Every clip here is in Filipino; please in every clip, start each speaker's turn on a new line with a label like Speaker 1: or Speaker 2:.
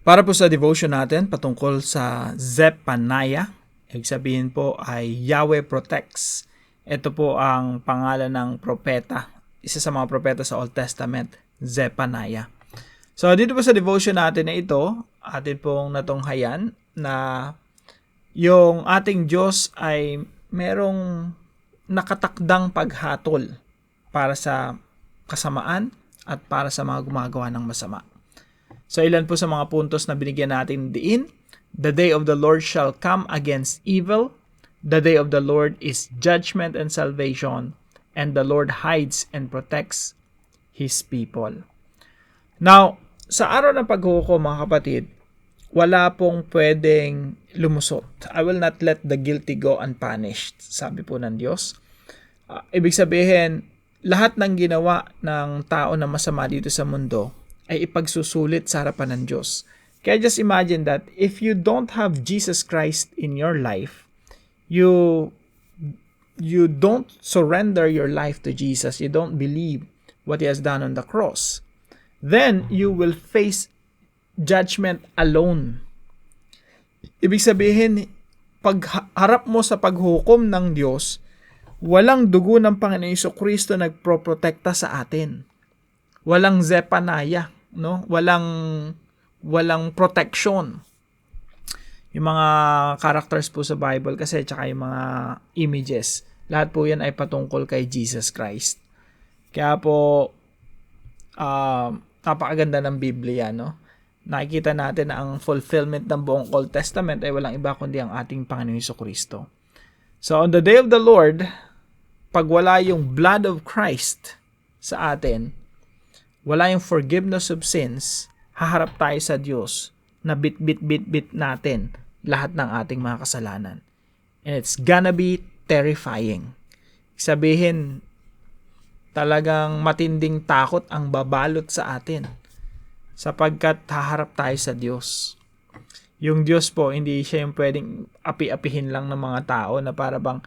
Speaker 1: Para po sa devotion natin patungkol sa Zephaniah, ibig sabihin po ay Yahweh Protects. Ito po ang pangalan ng propeta, isa sa mga propeta sa Old Testament, Zephaniah. So dito po sa devotion natin na ito, atin pong natunghayan na yung ating Diyos ay merong nakatakdang paghatol para sa kasamaan at para sa mga gumagawa ng masama. So ilan po sa mga puntos na binigyan natin diin. The day of the Lord shall come against evil. The day of the Lord is judgment and salvation. And the Lord hides and protects His people. Now, sa araw ng paghukom mga kapatid, wala pong pwedeng lumusot. I will not let the guilty go unpunished. Sabi po ng Diyos. Ibig sabihin, lahat ng ginawa ng tao na masama dito sa mundo ay ipagsusulit sa harapan ng Diyos. Kaya just imagine that if you don't have Jesus Christ in your life, you don't surrender your life to Jesus, you don't believe what He has done on the cross, then you will face judgment alone. Ibig sabihin, pagharap mo sa paghukom ng Diyos, walang dugo ng Panginoon Jesucristo nagproprotekta sa atin. Walang Zephaniah, no? Walang protection. Yung mga characters po sa Bible kasi tsaka yung mga images, lahat po yan ay patungkol kay Jesus Christ. Kaya po napakaganda ng Biblia, no? Nakikita natin na ang fulfillment ng buong Old Testament ay walang iba kundi ang ating Panginoon Jesucristo. So on the day of the Lord, pag wala yung blood of Christ sa atin, wala yung forgiveness of sins, haharap tayo sa Diyos na bit natin lahat ng ating mga kasalanan. And it's gonna be terrifying. Sabihin, talagang matinding takot ang babalot sa atin sapagkat haharap tayo sa Diyos. Yung Diyos po, hindi siya yung pwedeng api-apihin lang ng mga tao na para bang,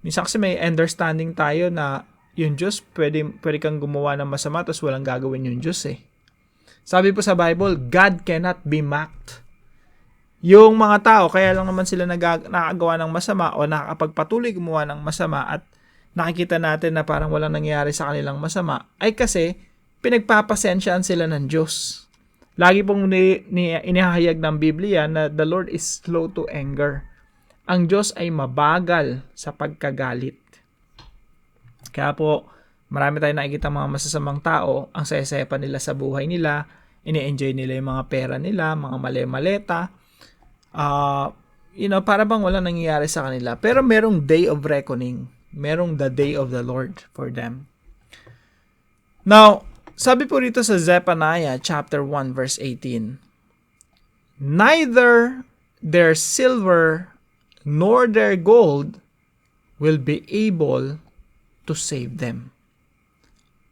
Speaker 1: minsan kasi may understanding tayo na yung Diyos, pwede kang gumawa ng masama tapos walang gagawin yung Diyos eh. Sabi po sa Bible, God cannot be mocked. Yung mga tao, kaya lang naman sila nakagawa ng masama o nakakapagpatuloy gumawa ng masama at nakikita natin na parang walang nangyayari sa kanilang masama, ay kasi pinagpapasensyaan sila ng Diyos. Lagi pong inihahayag ng Biblia na the Lord is slow to anger. Ang Diyos ay mabagal sa pagkagalit. Kaya po, marami tayong nakikita mga masasamang tao, ang saya-saya pa nila sa buhay nila, ini-enjoy nila yung mga pera nila, mga male-maleta, para bang wala nangyayari sa kanila. Pero merong day of reckoning, merong the day of the Lord for them. Now, sabi po rito sa Zephaniah chapter 1 verse 18, neither their silver nor their gold will be able to save them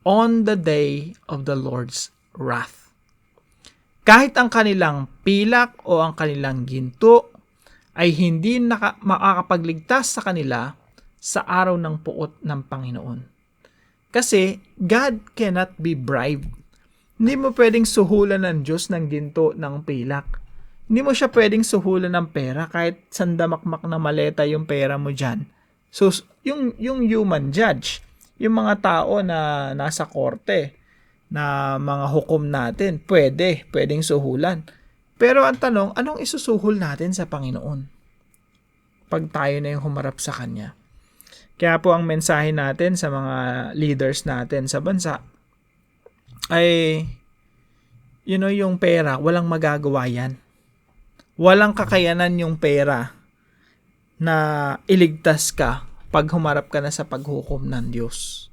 Speaker 1: on the day of the Lord's wrath. Kahit ang kanilang pilak o ang kanilang ginto ay hindi makakapagligtas sa kanila sa araw ng puot ng Panginoon. Kasi God cannot be bribed. Hindi mo pwedeng suhulan ng Diyos ng ginto, ng pilak. Hindi mo siya pwedeng suhulan ng pera kahit sandamakmak na maleta yung pera mo dyan. So, yung human judge, yung mga tao na nasa korte, na mga hukom natin, pwedeng suhulan. Pero ang tanong, anong isusuhol natin sa Panginoon pag tayo na yung humarap sa Kanya? Kaya po ang mensahe natin sa mga leaders natin sa bansa ay, yung pera, walang magagawa yan. Walang kakayanan yung pera na iligtas ka pag humarap ka na sa paghukom ng Diyos.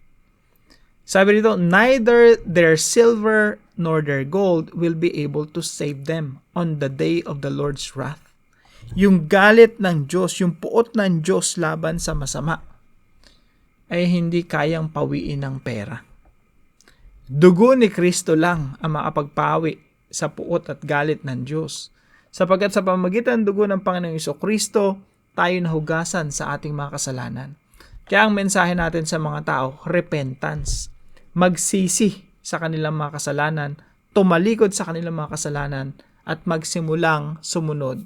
Speaker 1: Sabi rito, neither their silver nor their gold will be able to save them on the day of the Lord's wrath. Yung galit ng Diyos, yung puot ng Diyos laban sa masama, ay hindi kayang pawiin ng pera. Dugo ni Kristo lang ang makapagpawi sa puot at galit ng Diyos. Sapagkat sa pamamagitan ng dugo ng Panginoong Jesucristo, tayo nahugasan sa ating mga kasalanan. Kaya ang mensahe natin sa mga tao, repentance. Magsisi sa kanilang mga kasalanan, tumalikod sa kanilang mga kasalanan, at magsimulang sumunod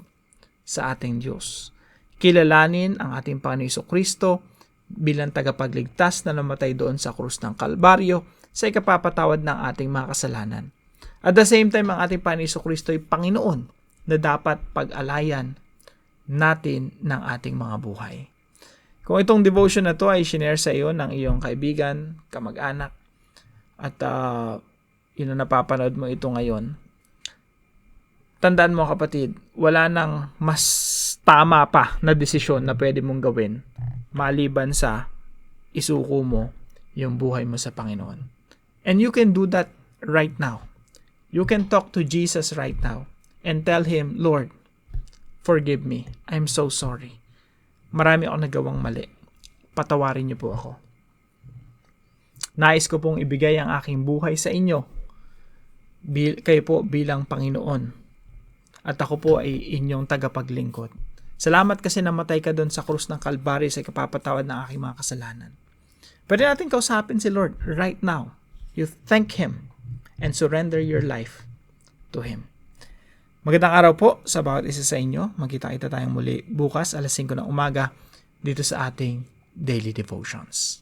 Speaker 1: sa ating Diyos. Kilalanin ang ating Panginoon Jesucristo bilang tagapagligtas na namatay doon sa krus ng Kalbaryo sa ikapapatawad ng ating mga kasalanan. At the same time, ang ating Panginoon Jesucristo ay Panginoon na dapat pag-alayan natin ng ating mga buhay. Kung itong devotion na to ay shinare sa iyo ng iyong kaibigan, kamag-anak, at napapanood mo ito ngayon, tandaan mo kapatid, wala nang mas tama pa na desisyon na pwede mong gawin maliban sa isuko mo yung buhay mo sa Panginoon. And you can do that right now. You can talk to Jesus right now and tell Him, Lord, forgive me. I'm so sorry. Marami akong nagawang mali. Patawarin niyo po ako. Nais ko pong ibigay ang aking buhay sa inyo. Kayo po bilang Panginoon. At ako po ay inyong tagapaglingkod. Salamat kasi namatay ka doon sa krus ng Kalbaryo sa ikapapatawad ng aking mga kasalanan. Pwede natin kausapin si Lord right now. You thank Him and surrender your life to Him. Magandang araw po sa bawat isa sa inyo. Magkita-kita tayong muli bukas alas 5 ng umaga dito sa ating Daily Devotions.